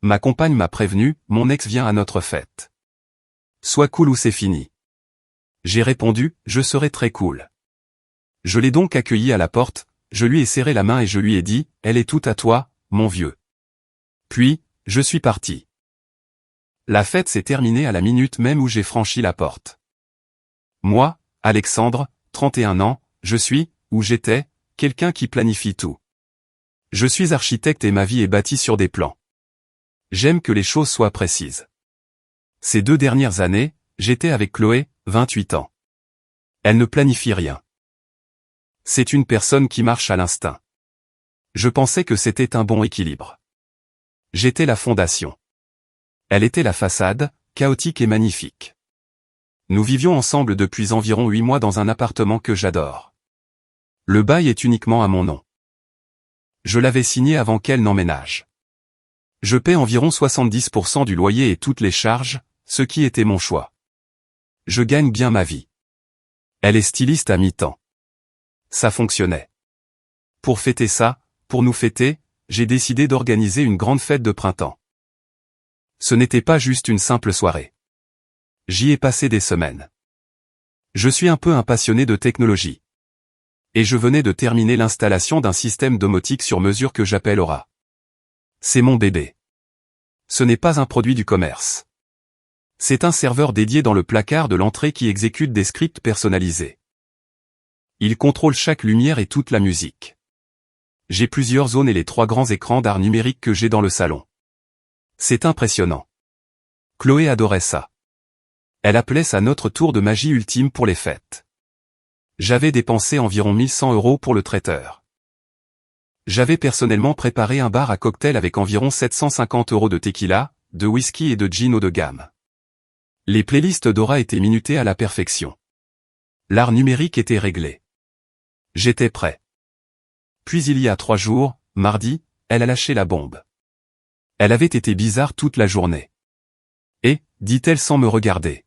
Ma compagne m'a prévenu, mon ex vient à notre fête. Sois cool ou c'est fini. J'ai répondu, je serai très cool. Je l'ai donc accueilli à la porte, je lui ai serré la main et je lui ai dit, elle est toute à toi, mon vieux. Puis, je suis parti. La fête s'est terminée à la minute même où j'ai franchi la porte. Moi, Alexandre, 31 ans, je suis, ou j'étais, quelqu'un qui planifie tout. Je suis architecte et ma vie est bâtie sur des plans. J'aime que les choses soient précises. Ces 2 dernières années, j'étais avec Chloé, 28 ans. Elle ne planifie rien. C'est une personne qui marche à l'instinct. Je pensais que c'était un bon équilibre. J'étais la fondation. Elle était la façade, chaotique et magnifique. Nous vivions ensemble depuis environ 8 mois dans un appartement que j'adore. Le bail est uniquement à mon nom. Je l'avais signé avant qu'elle n'emménage. Je paie environ 70% du loyer et toutes les charges, ce qui était mon choix. Je gagne bien ma vie. Elle est styliste à mi-temps. Ça fonctionnait. Pour fêter ça, pour nous fêter, j'ai décidé d'organiser une grande fête de printemps. Ce n'était pas juste une simple soirée. J'y ai passé des semaines. Je suis un peu un passionné de technologie. Et je venais de terminer l'installation d'un système domotique sur mesure que j'appelle Aura. C'est mon bébé. Ce n'est pas un produit du commerce. C'est un serveur dédié dans le placard de l'entrée qui exécute des scripts personnalisés. Il contrôle chaque lumière et toute la musique. J'ai plusieurs zones et les 3 grands écrans d'art numérique que j'ai dans le salon. C'est impressionnant. Chloé adorait ça. Elle appelait ça notre tour de magie ultime pour les fêtes. J'avais dépensé environ 1100 € pour le traiteur. J'avais personnellement préparé un bar à cocktail avec environ 750 € de tequila, de whisky et de gin haut de gamme. Les playlists d'Aura étaient minutées à la perfection. L'art numérique était réglé. J'étais prêt. Puis il y a 3 jours, mardi, elle a lâché la bombe. Elle avait été bizarre toute la journée. Et, dit-elle sans me regarder.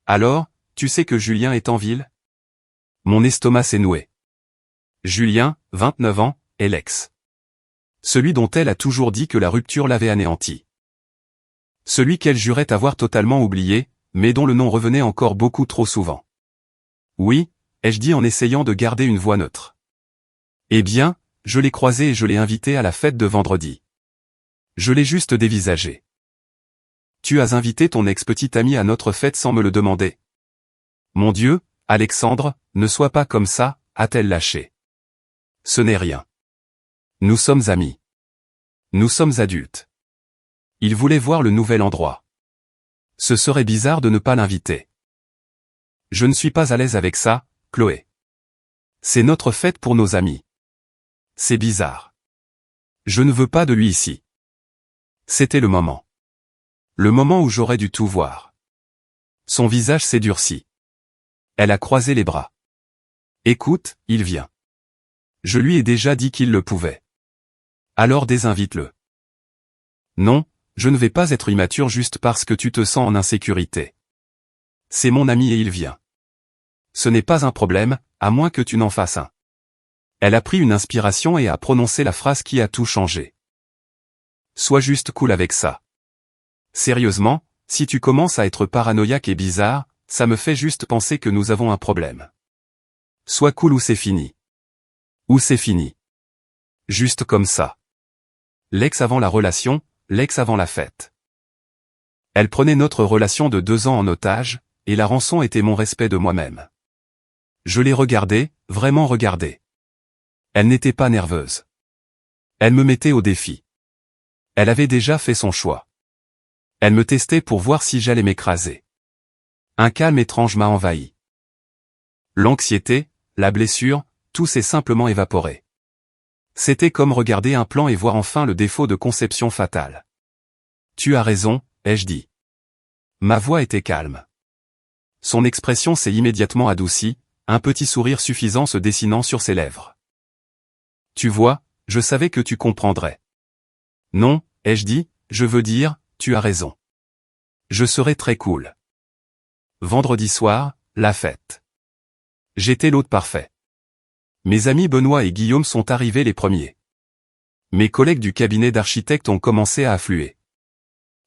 Alors, tu sais que Julien est en ville? Mon estomac s'est noué. Julien, 29 ans, est l'ex. Celui dont elle a toujours dit que la rupture l'avait anéanti. Celui qu'elle jurait avoir totalement oublié, mais dont le nom revenait encore beaucoup trop souvent. Oui, ai-je dit en essayant de garder une voix neutre. Eh bien, je l'ai croisé et je l'ai invité à la fête de vendredi. Je l'ai juste dévisagé. Tu as invité ton ex-petite amie à notre fête sans me le demander. Mon Dieu, Alexandre, ne sois pas comme ça, a-t-elle lâché. Ce n'est rien. Nous sommes amis. Nous sommes adultes. Il voulait voir le nouvel endroit. Ce serait bizarre de ne pas l'inviter. Je ne suis pas à l'aise avec ça, Chloé. C'est notre fête pour nos amis. C'est bizarre. Je ne veux pas de lui ici. C'était le moment. Le moment où j'aurais dû tout voir. Son visage s'est durci. Elle a croisé les bras. Écoute, il vient. Je lui ai déjà dit qu'il le pouvait. Alors désinvite-le. Non, je ne vais pas être immature juste parce que tu te sens en insécurité. C'est mon ami et il vient. Ce n'est pas un problème, à moins que tu n'en fasses un. Elle a pris une inspiration et a prononcé la phrase qui a tout changé. Sois juste cool avec ça. Sérieusement, si tu commences à être paranoïaque et bizarre, ça me fait juste penser que nous avons un problème. Sois cool ou c'est fini. Ou c'est fini. Juste comme ça. L'ex avant la relation, l'ex avant la fête. Elle prenait notre relation de 2 ans en otage, et la rançon était mon respect de moi-même. Je l'ai regardée, vraiment regardée. Elle n'était pas nerveuse. Elle me mettait au défi. Elle avait déjà fait son choix. Elle me testait pour voir si j'allais m'écraser. Un calme étrange m'a envahi. L'anxiété, la blessure, tout s'est simplement évaporé. C'était comme regarder un plan et voir enfin le défaut de conception fatale. Tu as raison, ai-je dit. Ma voix était calme. Son expression s'est immédiatement adoucie, un petit sourire suffisant se dessinant sur ses lèvres. Tu vois, je savais que tu comprendrais. Non, ai-je dit, je veux dire, tu as raison. Je serai très cool. Vendredi soir, la fête. J'étais l'hôte parfait. Mes amis Benoît et Guillaume sont arrivés les premiers. Mes collègues du cabinet d'architectes ont commencé à affluer.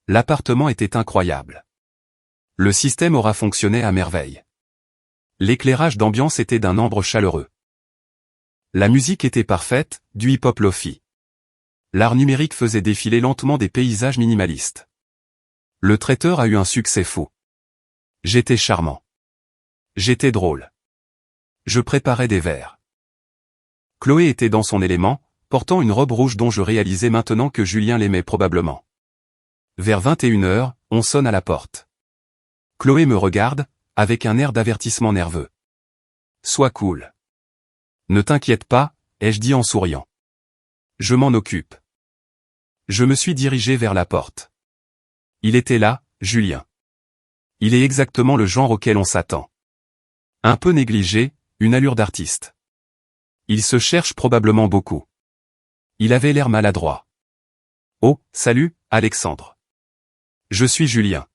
L'appartement était incroyable. Le système aura fonctionné à merveille. L'éclairage d'ambiance était d'un ambre chaleureux. La musique était parfaite, du hip-hop lo-fi. L'art numérique faisait défiler lentement des paysages minimalistes. Le traiteur a eu un succès fou. J'étais charmant. J'étais drôle. Je préparais des verres. Chloé était dans son élément, portant une robe rouge dont je réalisais maintenant que Julien l'aimait probablement. Vers 21h, on sonne à la porte. Chloé me regarde, avec un air d'avertissement nerveux. Sois cool. Ne t'inquiète pas, ai-je dit en souriant. Je m'en occupe. Je me suis dirigé vers la porte. Il était là, Julien. Il est exactement le genre auquel on s'attend. Un peu négligé, une allure d'artiste. Il se cherche probablement beaucoup. Il avait l'air maladroit. Oh, salut, Alexandre. Je suis Julien.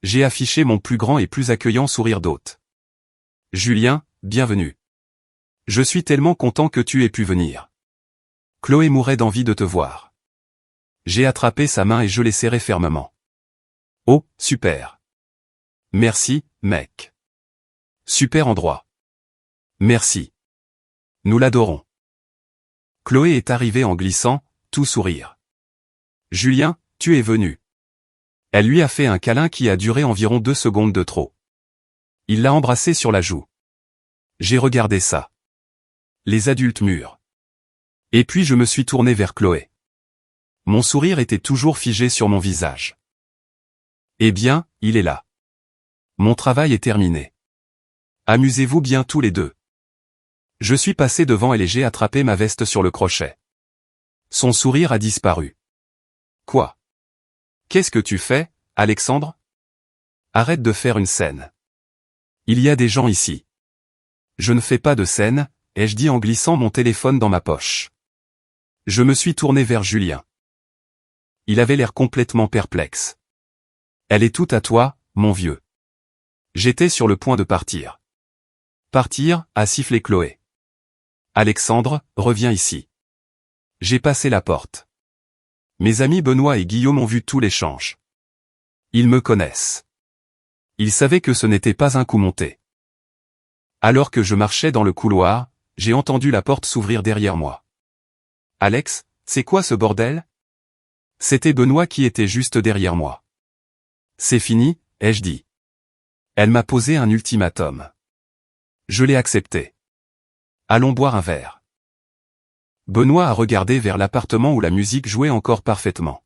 J'ai affiché mon plus grand et plus accueillant sourire d'hôte. Julien, bienvenue. Je suis tellement content que tu aies pu venir. Chloé mourait d'envie de te voir. J'ai attrapé sa main et je l'ai serrée fermement. Oh, super. Merci, mec. Super endroit. Merci. Nous l'adorons. Chloé est arrivée en glissant, tout sourire. Julien, tu es venu. Elle lui a fait un câlin qui a duré environ 2 secondes de trop. Il l'a embrassée sur la joue. J'ai regardé ça. Les adultes mûrs. Et puis je me suis tourné vers Chloé. Mon sourire était toujours figé sur mon visage. Eh bien, il est là. Mon travail est terminé. Amusez-vous bien tous les deux. Je suis passé devant elle et j'ai attrapé ma veste sur le crochet. Son sourire a disparu. Quoi? Qu'est-ce que tu fais, Alexandre? Arrête de faire une scène. Il y a des gens ici. Je ne fais pas de scène, ai-je dit en glissant mon téléphone dans ma poche. Je me suis tourné vers Julien. Il avait l'air complètement perplexe. Elle est toute à toi, mon vieux. J'étais sur le point de partir. Partir, a sifflé Chloé. Alexandre, reviens ici. J'ai passé la porte. Mes amis Benoît et Guillaume ont vu tout l'échange. Ils me connaissent. Ils savaient que ce n'était pas un coup monté. Alors que je marchais dans le couloir, j'ai entendu la porte s'ouvrir derrière moi. Alex, c'est quoi ce bordel? C'était Benoît qui était juste derrière moi. C'est fini, ai-je dit. Elle m'a posé un ultimatum. Je l'ai accepté. Allons boire un verre. Benoît a regardé vers l'appartement où la musique jouait encore parfaitement.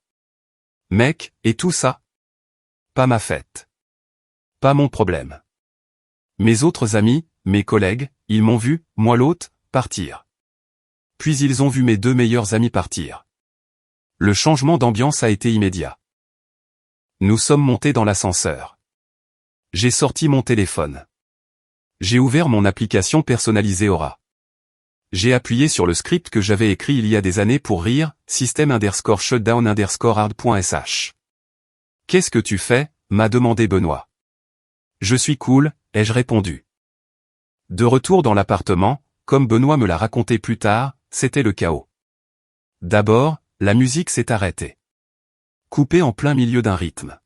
Mec, et tout ça? Pas ma fête. Pas mon problème. Mes autres amis, mes collègues, ils m'ont vu, moi l'autre, partir. Puis ils ont vu mes 2 meilleurs amis partir. Le changement d'ambiance a été immédiat. Nous sommes montés dans l'ascenseur. J'ai sorti mon téléphone. J'ai ouvert mon application personnalisée Aura. J'ai appuyé sur le script que j'avais écrit il y a des années pour rire, system_shutdown_hard.sh. Qu'est-ce que tu fais? M'a demandé Benoît. Je suis cool, ai-je répondu. De retour dans l'appartement, comme Benoît me l'a raconté plus tard, c'était le chaos. D'abord, la musique s'est arrêtée. Coupée en plein milieu d'un rythme.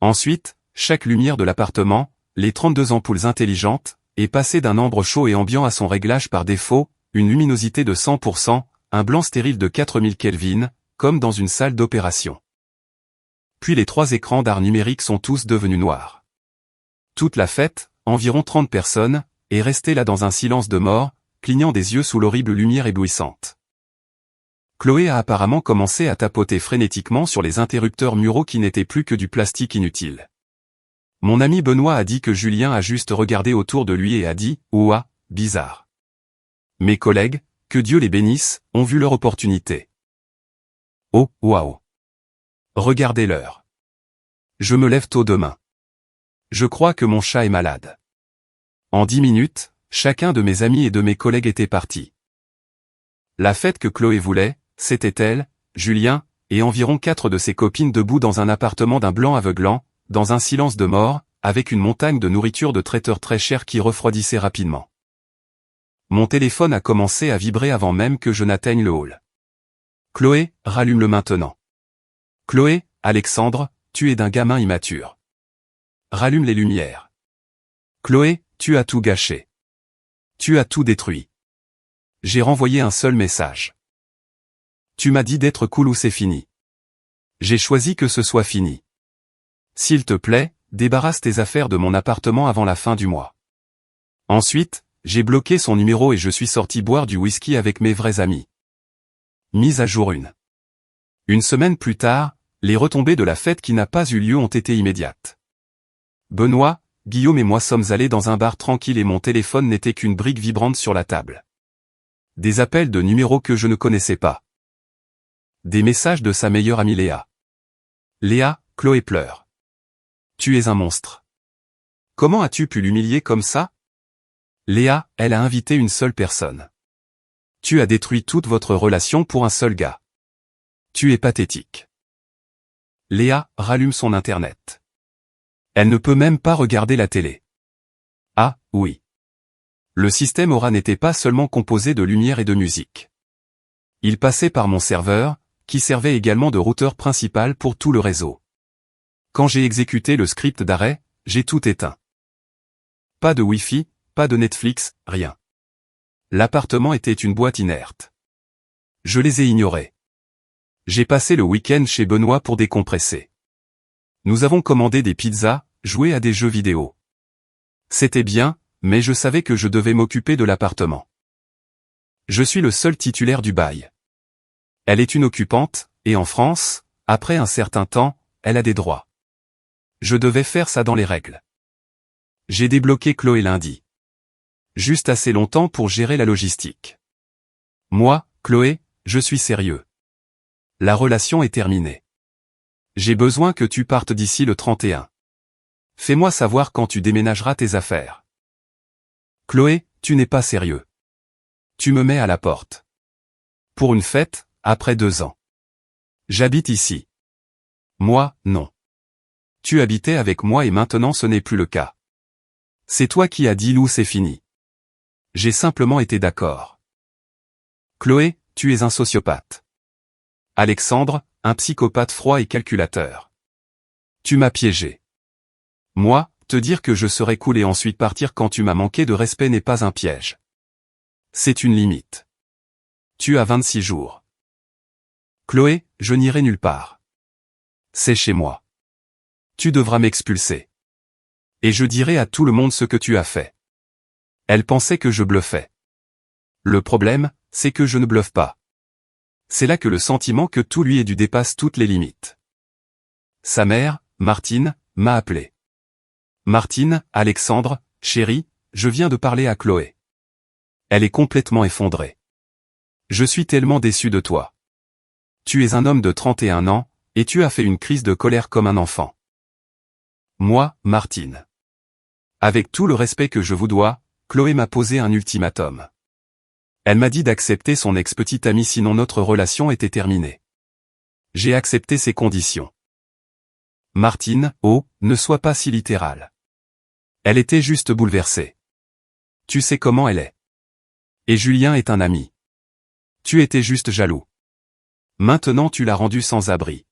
Ensuite, chaque lumière de l'appartement, les 32 ampoules intelligentes, est passée d'un ambre chaud et ambiant à son réglage par défaut, une luminosité de 100%, un blanc stérile de 4000 Kelvin, comme dans une salle d'opération. Puis les 3 écrans d'art numérique sont tous devenus noirs. Toute la fête, environ 30 personnes, est restée là dans un silence de mort, clignant des yeux sous l'horrible lumière éblouissante. Chloé a apparemment commencé à tapoter frénétiquement sur les interrupteurs muraux qui n'étaient plus que du plastique inutile. Mon ami Benoît a dit que Julien a juste regardé autour de lui et a dit « Ouah, bizarre ». Mes collègues, que Dieu les bénisse, ont vu leur opportunité. Oh, waouh. Regardez l'heure. Je me lève tôt demain. Je crois que mon chat est malade. En 10 minutes, chacun de mes amis et de mes collègues était parti. La fête que Chloé voulait, c'était elle, Julien, et environ 4 de ses copines debout dans un appartement d'un blanc aveuglant, dans un silence de mort, avec une montagne de nourriture de traiteur très chère qui refroidissait rapidement. Mon téléphone a commencé à vibrer avant même que je n'atteigne le hall. Chloé, rallume-le maintenant. Chloé, Alexandre, tu es d'un gamin immature. Rallume les lumières. Chloé, tu as tout gâché. Tu as tout détruit. J'ai renvoyé un seul message. Tu m'as dit d'être cool ou c'est fini. J'ai choisi que ce soit fini. S'il te plaît, débarrasse tes affaires de mon appartement avant la fin du mois. Ensuite, j'ai bloqué son numéro et je suis sorti boire du whisky avec mes vrais amis. Mise à jour 1. Une semaine plus tard, les retombées de la fête qui n'a pas eu lieu ont été immédiates. Benoît, Guillaume et moi sommes allés dans un bar tranquille et mon téléphone n'était qu'une brique vibrante sur la table. Des appels de numéros que je ne connaissais pas. Des messages de sa meilleure amie Léa. Léa, Chloé pleure. Tu es un monstre. Comment as-tu pu l'humilier comme ça? Léa, elle a invité une seule personne. Tu as détruit toute votre relation pour un seul gars. Tu es pathétique. Léa rallume son internet. Elle ne peut même pas regarder la télé. Ah, oui. Le système Aura n'était pas seulement composé de lumière et de musique. Il passait par mon serveur, qui servait également de routeur principal pour tout le réseau. Quand j'ai exécuté le script d'arrêt, j'ai tout éteint. Pas de Wi-Fi, pas de Netflix, rien. L'appartement était une boîte inerte. Je les ai ignorés. J'ai passé le week-end chez Benoît pour décompresser. Nous avons commandé des pizzas, joué à des jeux vidéo. C'était bien, mais je savais que je devais m'occuper de l'appartement. Je suis le seul titulaire du bail. Elle est une occupante, et en France, après un certain temps, elle a des droits. Je devais faire ça dans les règles. J'ai débloqué Chloé lundi. Juste assez longtemps pour gérer la logistique. Moi, Chloé, je suis sérieux. La relation est terminée. J'ai besoin que tu partes d'ici le 31. Fais-moi savoir quand tu déménageras tes affaires. Chloé, tu n'es pas sérieux. Tu me mets à la porte. Pour une fête, après 2 ans. J'habite ici. Moi, non. Tu habitais avec moi et maintenant ce n'est plus le cas. C'est toi qui as dit Lou, c'est fini. J'ai simplement été d'accord. Chloé, tu es un sociopathe. Alexandre, un psychopathe froid et calculateur. Tu m'as piégé. Moi, te dire que je serais cool et ensuite partir quand tu m'as manqué de respect n'est pas un piège. C'est une limite. Tu as 26 jours. Chloé, je n'irai nulle part. C'est chez moi. Tu devras m'expulser. Et je dirai à tout le monde ce que tu as fait. Elle pensait que je bluffais. Le problème, c'est que je ne bluffe pas. C'est là que le sentiment que tout lui est dû dépasse toutes les limites. Sa mère, Martine, m'a appelé. Martine, Alexandre, chérie, je viens de parler à Chloé. Elle est complètement effondrée. Je suis tellement déçu de toi. Tu es un homme de 31 ans, et tu as fait une crise de colère comme un enfant. Moi, Martine. Avec tout le respect que je vous dois, Chloé m'a posé un ultimatum. Elle m'a dit d'accepter son ex-petite amie sinon notre relation était terminée. J'ai accepté ses conditions. Martine, oh, ne sois pas si littérale. Elle était juste bouleversée. Tu sais comment elle est. Et Julien est un ami. Tu étais juste jaloux. Maintenant tu l'as rendue sans abri.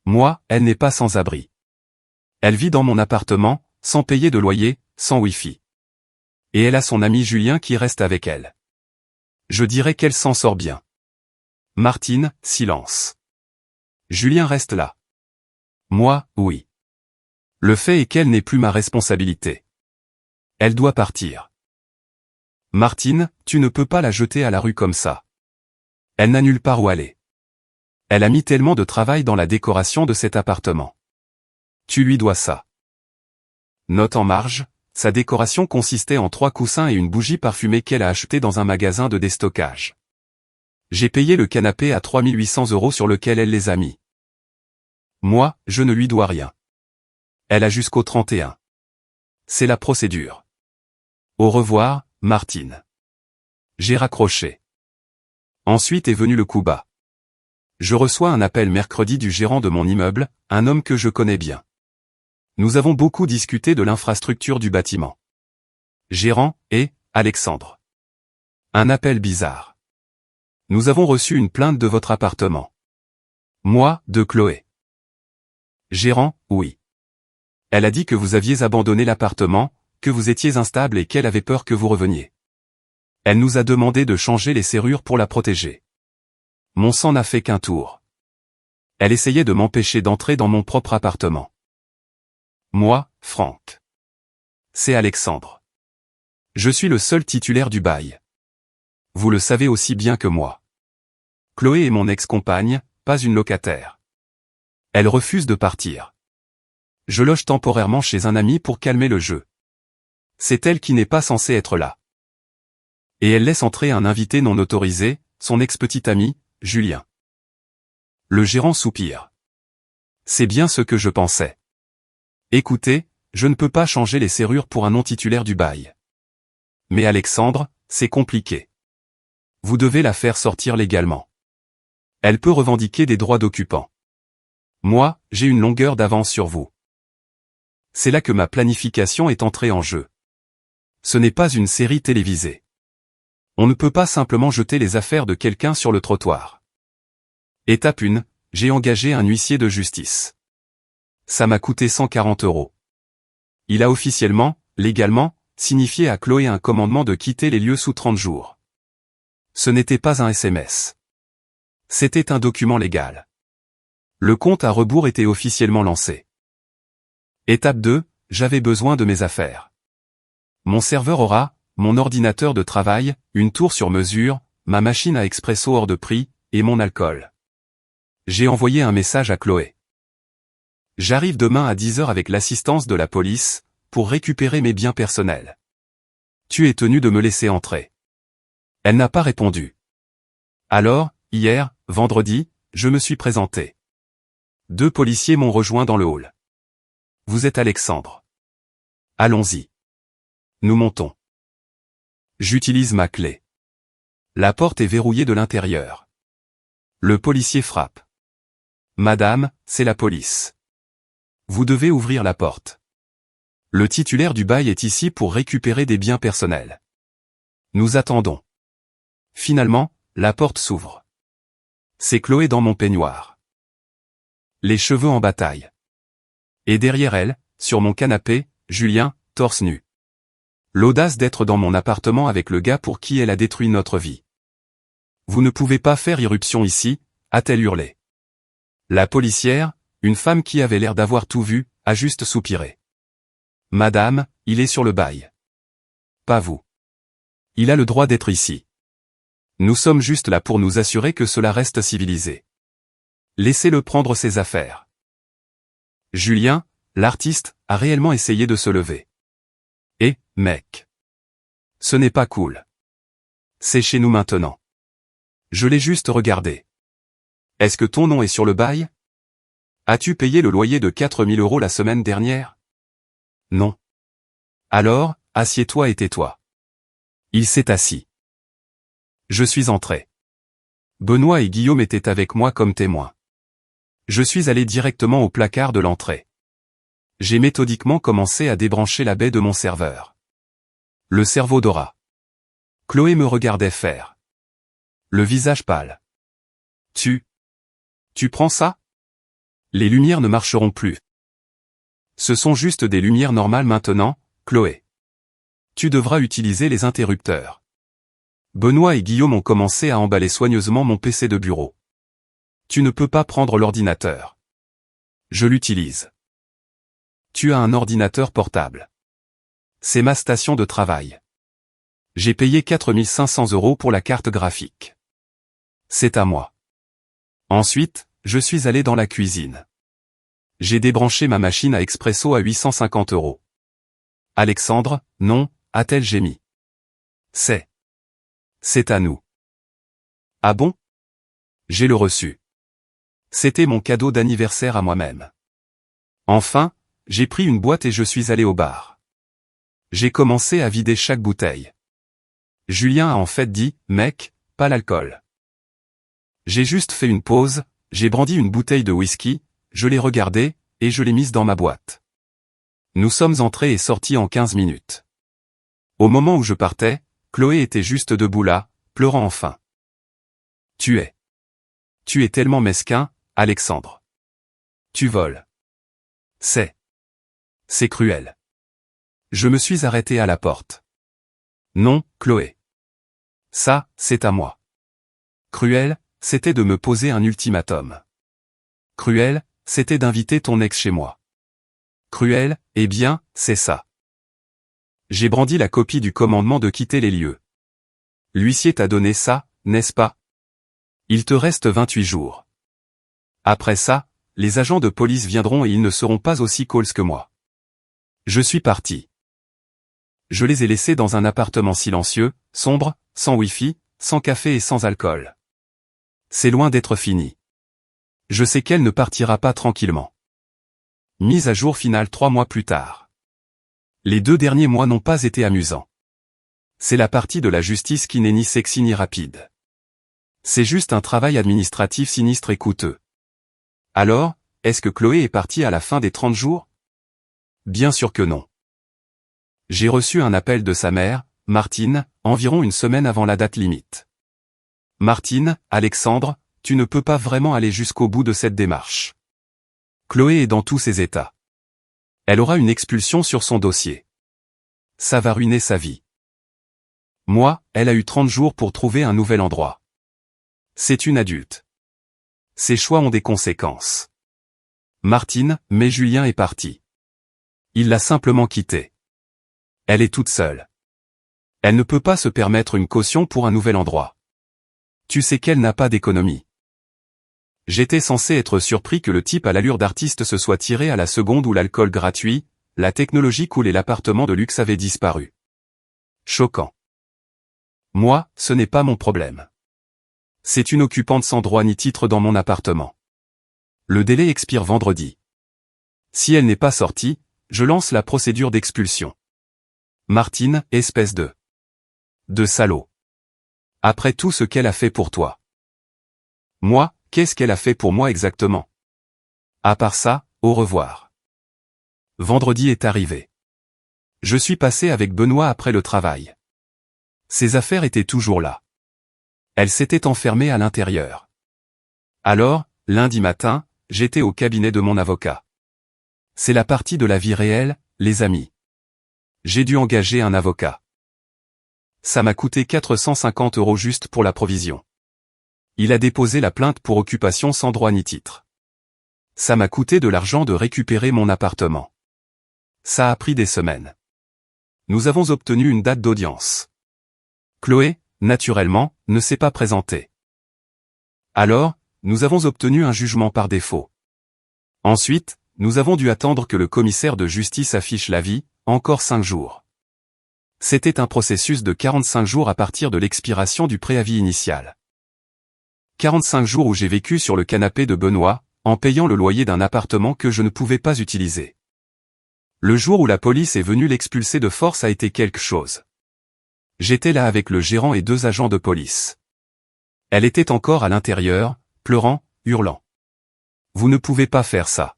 Moi, elle n'est pas sans abri. Elle vit dans mon appartement, sans payer de loyer, sans Wi-Fi. Et elle a son ami Julien qui reste avec elle. Je dirais qu'elle s'en sort bien. Martine, silence. Julien reste là. Moi, oui. Le fait est qu'elle n'est plus ma responsabilité. Elle doit partir. Martine, tu ne peux pas la jeter à la rue comme ça. Elle n'a nulle part où aller. Elle a mis tellement de travail dans la décoration de cet appartement. Tu lui dois ça. Note en marge, sa décoration consistait en 3 coussins et une bougie parfumée qu'elle a achetée dans un magasin de déstockage. J'ai payé le canapé à 3800 € sur lequel elle les a mis. Moi, je ne lui dois rien. Elle a jusqu'au 31. C'est la procédure. Au revoir, Martine. J'ai raccroché. Ensuite est venu le coup bas. Je reçois un appel mercredi du gérant de mon immeuble, un homme que je connais bien. Nous avons beaucoup discuté de l'infrastructure du bâtiment. Gérant, et, Alexandre. Un appel bizarre. Nous avons reçu une plainte de votre appartement. Moi, de Chloé. Gérant, oui. Elle a dit que vous aviez abandonné l'appartement, que vous étiez instable et qu'elle avait peur que vous reveniez. Elle nous a demandé de changer les serrures pour la protéger. Mon sang n'a fait qu'un tour. Elle essayait de m'empêcher d'entrer dans mon propre appartement. Moi, Franck. C'est Alexandre. Je suis le seul titulaire du bail. Vous le savez aussi bien que moi. Chloé est mon ex-compagne, pas une locataire. Elle refuse de partir. Je loge temporairement chez un ami pour calmer le jeu. C'est elle qui n'est pas censée être là. Et elle laisse entrer un invité non autorisé, son ex-petit ami, Julien. Le gérant soupire. C'est bien ce que je pensais. Écoutez, je ne peux pas changer les serrures pour un non-titulaire du bail. Mais Alexandre, c'est compliqué. Vous devez la faire sortir légalement. Elle peut revendiquer des droits d'occupant. Moi, j'ai une longueur d'avance sur vous. C'est là que ma planification est entrée en jeu. Ce n'est pas une série télévisée. On ne peut pas simplement jeter les affaires de quelqu'un sur le trottoir. Étape 1, j'ai engagé un huissier de justice. Ça m'a coûté 140 €. Il a officiellement, légalement, signifié à Chloé un commandement de quitter les lieux sous 30 jours. Ce n'était pas un SMS. C'était un document légal. Le compte à rebours était officiellement lancé. Étape 2, j'avais besoin de mes affaires. Mon serveur aura, mon ordinateur de travail, une tour sur mesure, ma machine à expresso hors de prix, et mon alcool. J'ai envoyé un message à Chloé. J'arrive demain à 10 h avec l'assistance de la police, pour récupérer mes biens personnels. Tu es tenu de me laisser entrer. Elle n'a pas répondu. Alors, hier, vendredi, je me suis présenté. 2 policiers m'ont rejoint dans le hall. Vous êtes Alexandre. Allons-y. Nous montons. J'utilise ma clé. La porte est verrouillée de l'intérieur. Le policier frappe. Madame, c'est la police. Vous devez ouvrir la porte. Le titulaire du bail est ici pour récupérer des biens personnels. Nous attendons. Finalement, la porte s'ouvre. C'est Chloé dans mon peignoir. Les cheveux en bataille. Et derrière elle, sur mon canapé, Julien, torse nu. L'audace d'être dans mon appartement avec le gars pour qui elle a détruit notre vie. Vous ne pouvez pas faire irruption ici, a-t-elle hurlé. La policière, une femme qui avait l'air d'avoir tout vu, a juste soupiré. Madame, il est sur le bail. Pas vous. Il a le droit d'être ici. Nous sommes juste là pour nous assurer que cela reste civilisé. Laissez-le prendre ses affaires. Julien, l'artiste, a réellement essayé de se lever. Et, mec. Ce n'est pas cool. C'est chez nous maintenant. Je l'ai juste regardé. Est-ce que ton nom est sur le bail? As-tu payé le loyer de 4 000 € la semaine dernière? Non. Alors, assieds-toi et tais-toi. Il s'est assis. Je suis entré. Benoît et Guillaume étaient avec moi comme témoins. Je suis allé directement au placard de l'entrée. J'ai méthodiquement commencé à débrancher la baie de mon serveur. Le cerveau dora. Chloé me regardait faire. Le visage pâle. Tu prends ça? Les lumières ne marcheront plus. Ce sont juste des lumières normales maintenant, Chloé. Tu devras utiliser les interrupteurs. Benoît et Guillaume ont commencé à emballer soigneusement mon PC de bureau. Tu ne peux pas prendre l'ordinateur. Je l'utilise. Tu as un ordinateur portable. C'est ma station de travail. J'ai payé 4 500 € pour la carte graphique. C'est à moi. Ensuite, je suis allé dans la cuisine. J'ai débranché ma machine à expresso à 850 €. Alexandre, non, a-t-elle gémi. C'est à nous. Ah bon? J'ai le reçu. C'était mon cadeau d'anniversaire à moi-même. Enfin, j'ai pris une boîte et je suis allé au bar. J'ai commencé à vider chaque bouteille. Julien a en fait dit, mec, pas l'alcool. J'ai juste fait une pause, j'ai brandi une bouteille de whisky, je l'ai regardée, et je l'ai mise dans ma boîte. Nous sommes entrés et sortis en 15 minutes. Au moment où je partais, Chloé était juste debout là, pleurant enfin. Tu es tellement mesquin, Alexandre. Tu voles. C'est cruel. Je me suis arrêté à la porte. Non, Chloé. Ça, c'est à moi. Cruel, c'était de me poser un ultimatum. Cruel, c'était d'inviter ton ex chez moi. Cruel, eh bien, c'est ça. J'ai brandi la copie du commandement de quitter les lieux. L'huissier t'a donné ça, n'est-ce pas? Il te reste 28 jours. Après ça, les agents de police viendront et ils ne seront pas aussi calls que moi. Je suis parti. Je les ai laissés dans un appartement silencieux, sombre, sans wifi, sans café et sans alcool. C'est loin d'être fini. Je sais qu'elle ne partira pas tranquillement. Mise à jour finale 3 mois plus tard. Les 2 derniers mois n'ont pas été amusants. C'est la partie de la justice qui n'est ni sexy ni rapide. C'est juste un travail administratif sinistre et coûteux. Alors, est-ce que Chloé est partie à la fin des 30 jours? Bien sûr que non. J'ai reçu un appel de sa mère, Martine, environ une semaine avant la date limite. Martine, Alexandre, tu ne peux pas vraiment aller jusqu'au bout de cette démarche. Chloé est dans tous ses états. Elle aura une expulsion sur son dossier. Ça va ruiner sa vie. Moi, elle a eu 30 jours pour trouver un nouvel endroit. C'est une adulte. Ses choix ont des conséquences. Martine, mais Julien est parti. Il l'a simplement quittée. Elle est toute seule. Elle ne peut pas se permettre une caution pour un nouvel endroit. Tu sais qu'elle n'a pas d'économie. J'étais censé être surpris que le type à l'allure d'artiste se soit tiré à la seconde où l'alcool gratuit, la technologie cool et l'appartement de luxe avaient disparu. Choquant. Moi, ce n'est pas mon problème. C'est une occupante sans droit ni titre dans mon appartement. Le délai expire vendredi. Si elle n'est pas sortie, je lance la procédure d'expulsion. Martine, espèce de salaud. Après tout ce qu'elle a fait pour toi. Moi, qu'est-ce qu'elle a fait pour moi exactement? À part ça, au revoir. Vendredi est arrivé. Je suis passé avec Benoît après le travail. Ses affaires étaient toujours là. Elle s'était enfermée à l'intérieur. Alors, lundi matin, j'étais au cabinet de mon avocat. C'est la partie de la vie réelle, les amis. J'ai dû engager un avocat. Ça m'a coûté 450 € juste pour la provision. Il a déposé la plainte pour occupation sans droit ni titre. Ça m'a coûté de l'argent de récupérer mon appartement. Ça a pris des semaines. Nous avons obtenu une date d'audience. Chloé, naturellement, ne s'est pas présentée. Alors, nous avons obtenu un jugement par défaut. Ensuite, nous avons dû attendre que le commissaire de justice affiche l'avis, encore 5 jours. C'était un processus de 45 jours à partir de l'expiration du préavis initial. 45 jours où j'ai vécu sur le canapé de Benoît, en payant le loyer d'un appartement que je ne pouvais pas utiliser. Le jour où la police est venue l'expulser de force a été quelque chose. J'étais là avec le gérant et 2 agents de police. Elle était encore à l'intérieur, pleurant, hurlant. Vous ne pouvez pas faire ça.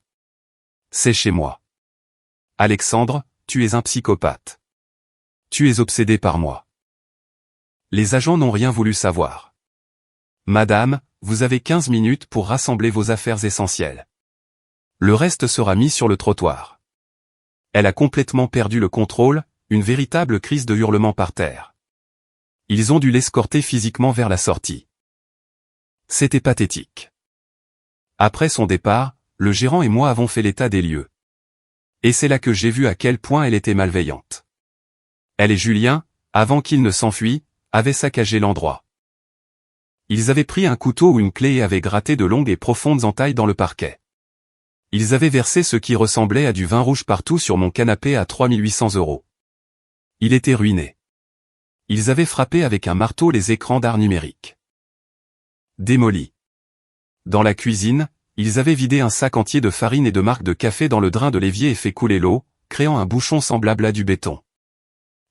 C'est chez moi. Alexandre, tu es un psychopathe. Tu es obsédé par moi. Les agents n'ont rien voulu savoir. Madame, vous avez 15 minutes pour rassembler vos affaires essentielles. Le reste sera mis sur le trottoir. Elle a complètement perdu le contrôle, une véritable crise de hurlements par terre. Ils ont dû l'escorter physiquement vers la sortie. C'était pathétique. Après son départ, le gérant et moi avons fait l'état des lieux. Et c'est là que j'ai vu à quel point elle était malveillante. Elle et Julien, avant qu'ils ne s'enfuient, avaient saccagé l'endroit. Ils avaient pris un couteau ou une clé et avaient gratté de longues et profondes entailles dans le parquet. Ils avaient versé ce qui ressemblait à du vin rouge partout sur mon canapé à 3 800 €. Il était ruiné. Ils avaient frappé avec un marteau les écrans d'art numérique. Démolis. Dans la cuisine, ils avaient vidé un sac entier de farine et de marc de café dans le drain de l'évier et fait couler l'eau, créant un bouchon semblable à du béton.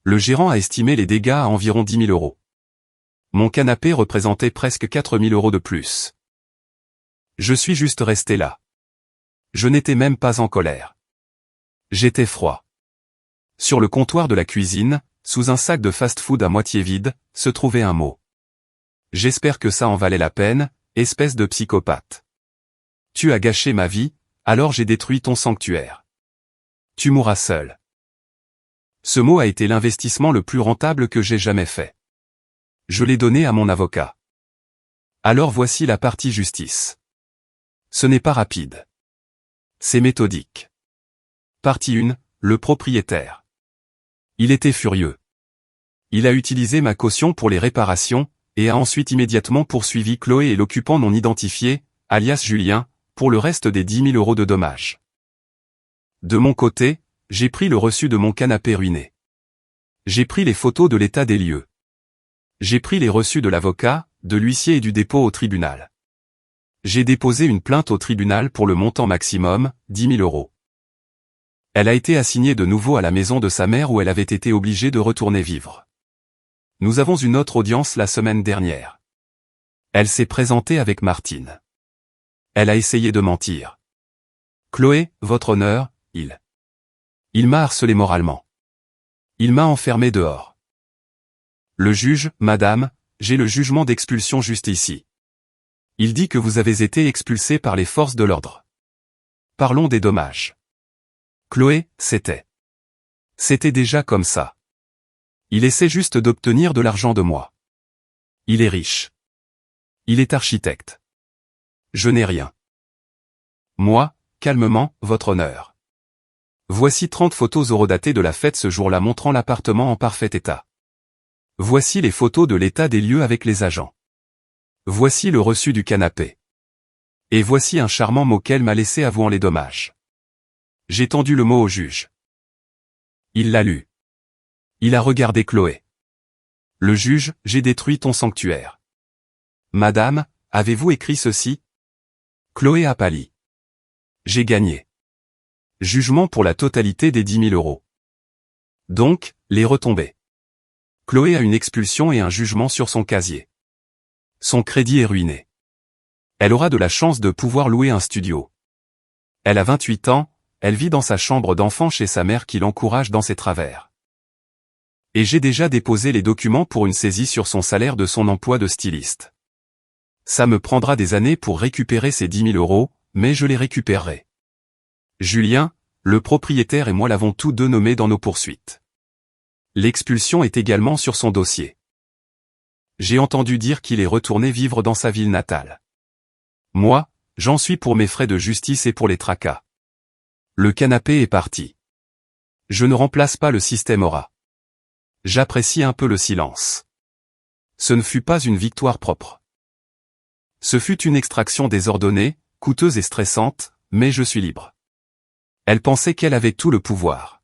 Le gérant a estimé les dégâts à environ 10 000 €. Mon canapé représentait presque 4 000 € de plus. Je suis juste resté là. Je n'étais même pas en colère. J'étais froid. Sur le comptoir de la cuisine, sous un sac de fast-food à moitié vide, se trouvait un mot. J'espère que ça en valait la peine, espèce de psychopathe. Tu as gâché ma vie, alors j'ai détruit ton sanctuaire. Tu mourras seul. Ce mot a été l'investissement le plus rentable que j'ai jamais fait. Je l'ai donné à mon avocat. Alors voici la partie justice. Ce n'est pas rapide. C'est méthodique. Partie 1, le propriétaire. Il était furieux. Il a utilisé ma caution pour les réparations, et a ensuite immédiatement poursuivi Chloé et l'occupant non identifié, alias Julien, pour le reste des 10 000 € de dommages. De mon côté, j'ai pris le reçu de mon canapé ruiné. J'ai pris les photos de l'état des lieux. J'ai pris les reçus de l'avocat, de l'huissier et du dépôt au tribunal. J'ai déposé une plainte au tribunal pour le montant maximum, 10 000 €. Elle a été assignée de nouveau à la maison de sa mère où elle avait été obligée de retourner vivre. Nous avons une autre audience la semaine dernière. Elle s'est présentée avec Martine. Elle a essayé de mentir. Chloé, votre honneur, il m'a harcelé moralement. Il m'a enfermé dehors. Le juge, madame, j'ai le jugement d'expulsion juste ici. Il dit que vous avez été expulsé par les forces de l'ordre. Parlons des dommages. Chloé, c'était déjà comme ça. Il essaie juste d'obtenir de l'argent de moi. Il est riche. Il est architecte. Je n'ai rien. Moi, calmement, votre honneur. Voici 30 photos horodatées de la fête ce jour-là montrant l'appartement en parfait état. Voici les photos de l'état des lieux avec les agents. Voici le reçu du canapé. Et voici un charmant mot qu'elle m'a laissé avouant les dommages. J'ai tendu le mot au juge. Il l'a lu. Il a regardé Chloé. Le juge, j'ai détruit ton sanctuaire. Madame, avez-vous écrit ceci? Chloé a pâli. J'ai gagné. Jugement pour la totalité des 10 000 €. Donc, les retombées. Chloé a une expulsion et un jugement sur son casier. Son crédit est ruiné. Elle aura de la chance de pouvoir louer un studio. Elle a 28 ans, elle vit dans sa chambre d'enfant chez sa mère qui l'encourage dans ses travers. Et j'ai déjà déposé les documents pour une saisie sur son salaire de son emploi de styliste. Ça me prendra des années pour récupérer ces 10 000 €, mais je les récupérerai. Julien, le propriétaire et moi l'avons tous deux nommé dans nos poursuites. L'expulsion est également sur son dossier. J'ai entendu dire qu'il est retourné vivre dans sa ville natale. Moi, j'en suis pour mes frais de justice et pour les tracas. Le canapé est parti. Je ne remplace pas le système Aura. J'apprécie un peu le silence. Ce ne fut pas une victoire propre. Ce fut une extraction désordonnée, coûteuse et stressante, mais je suis libre. Elle pensait qu'elle avait tout le pouvoir.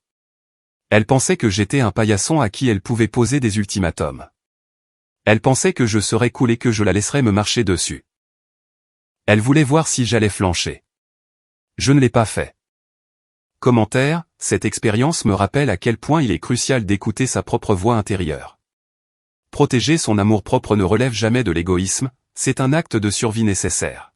Elle pensait que j'étais un paillasson à qui elle pouvait poser des ultimatums. Elle pensait que je serais cool et que je la laisserais me marcher dessus. Elle voulait voir si j'allais flancher. Je ne l'ai pas fait. Commentaire, cette expérience me rappelle à quel point il est crucial d'écouter sa propre voix intérieure. Protéger son amour-propre ne relève jamais de l'égoïsme, c'est un acte de survie nécessaire.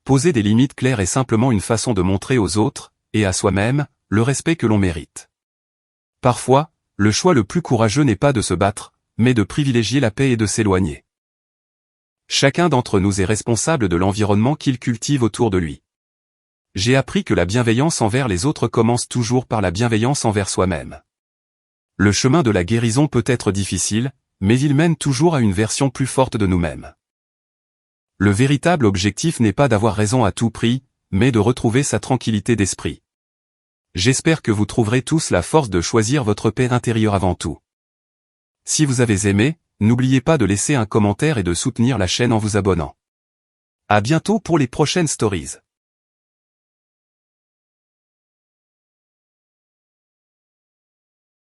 Poser des limites claires est simplement une façon de montrer aux autres, et à soi-même, le respect que l'on mérite. Parfois, le choix le plus courageux n'est pas de se battre, mais de privilégier la paix et de s'éloigner. Chacun d'entre nous est responsable de l'environnement qu'il cultive autour de lui. J'ai appris que la bienveillance envers les autres commence toujours par la bienveillance envers soi-même. Le chemin de la guérison peut être difficile, mais il mène toujours à une version plus forte de nous-mêmes. Le véritable objectif n'est pas d'avoir raison à tout prix, mais de retrouver sa tranquillité d'esprit. J'espère que vous trouverez tous la force de choisir votre paix intérieure avant tout. Si vous avez aimé, n'oubliez pas de laisser un commentaire et de soutenir la chaîne en vous abonnant. À bientôt pour les prochaines stories.